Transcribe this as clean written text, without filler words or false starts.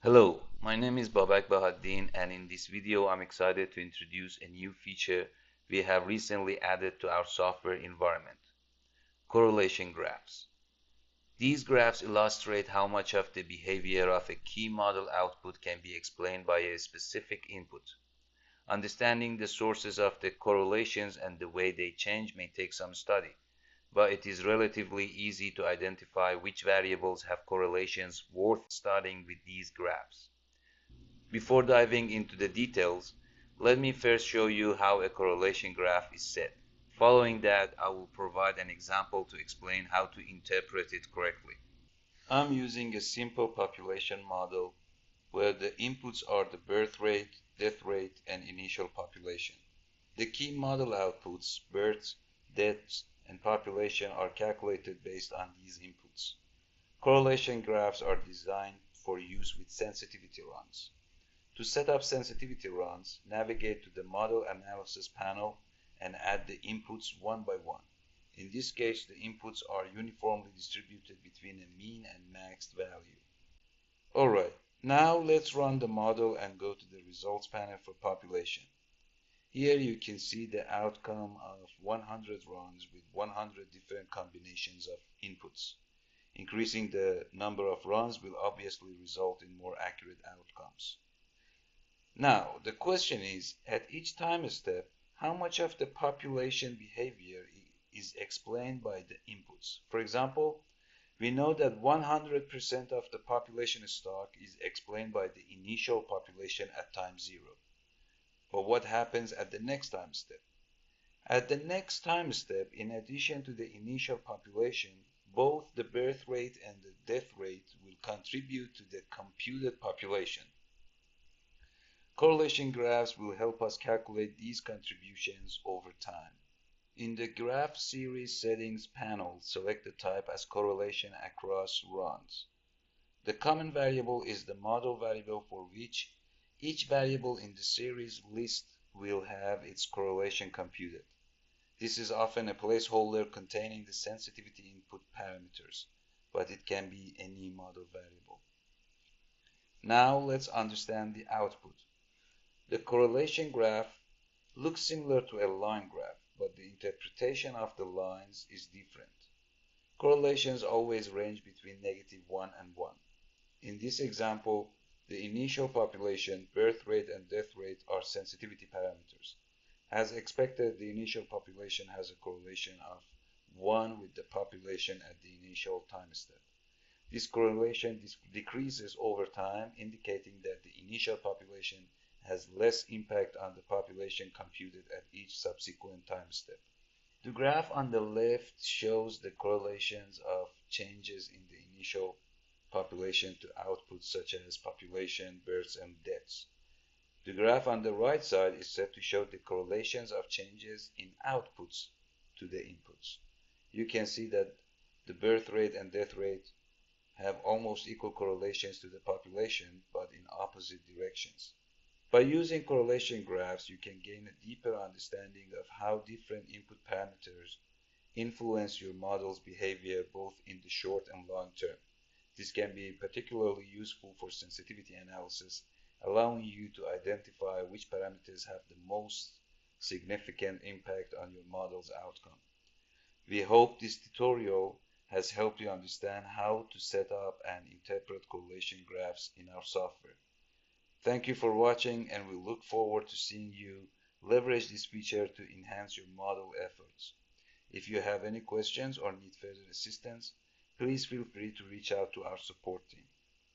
Hello, my name is Babak Bahaddin, and in this video I'm excited to introduce a new feature we have recently added to our software environment: correlation graphs. These graphs illustrate how much of the behavior of a key model output can be explained by a specific input. Understanding the sources of the correlations and the way they change may take some study, but it is relatively easy to identify which variables have correlations worth studying with these graphs. Before diving into the details, let me first show you how a correlation graph is set. Following that, I will provide an example to explain how to interpret it correctly. I'm using a simple population model where the inputs are the birth rate, death rate, and initial population. The key model outputs, births, deaths, and population, are calculated based on these inputs. Correlation graphs are designed for use with sensitivity runs. To set up sensitivity runs, navigate to the Model Analysis panel and add the inputs one by one. In this case, the inputs are uniformly distributed between a mean and maxed value. Alright, now let's run the model and go to the results panel for population. Here you can see the outcome of 100 runs with 100 different combinations of inputs. Increasing the number of runs will obviously result in more accurate outcomes. Now, the question is, at each time step, how much of the population behavior is explained by the inputs? For example, we know that 100% of the population stock is explained by the initial population at time 0. But what happens at the next time step? At the next time step, in addition to the initial population, both the birth rate and the death rate will contribute to the computed population. Correlation graphs will help us calculate these contributions over time. In the Graph Series Settings panel, select the type as correlation across runs. The common variable is the model variable for which each variable in the series list will have its correlation computed. This is often a placeholder containing the sensitivity input parameters, but it can be any model variable. Now let's understand the output. The correlation graph looks similar to a line graph, but the interpretation of the lines is different. Correlations always range between -1 and 1. In this example, the initial population, birth rate, and death rate are sensitivity parameters. As expected, the initial population has a correlation of 1 with the population at the initial time step. This correlation decreases over time, indicating that the initial population has less impact on the population computed at each subsequent time step. The graph on the left shows the correlations of changes in the initial population to outputs such as population, births, and deaths. The graph on the right side is set to show the correlations of changes in outputs to the inputs. You can see that the birth rate and death rate have almost equal correlations to the population, but in opposite directions. By using correlation graphs, you can gain a deeper understanding of how different input parameters influence your model's behavior both in the short and long term. This can be particularly useful for sensitivity analysis, allowing you to identify which parameters have the most significant impact on your model's outcome. We hope this tutorial has helped you understand how to set up and interpret correlation graphs in our software. Thank you for watching, and we look forward to seeing you leverage this feature to enhance your model efforts. If you have any questions or need further assistance, please feel free to reach out to our support team.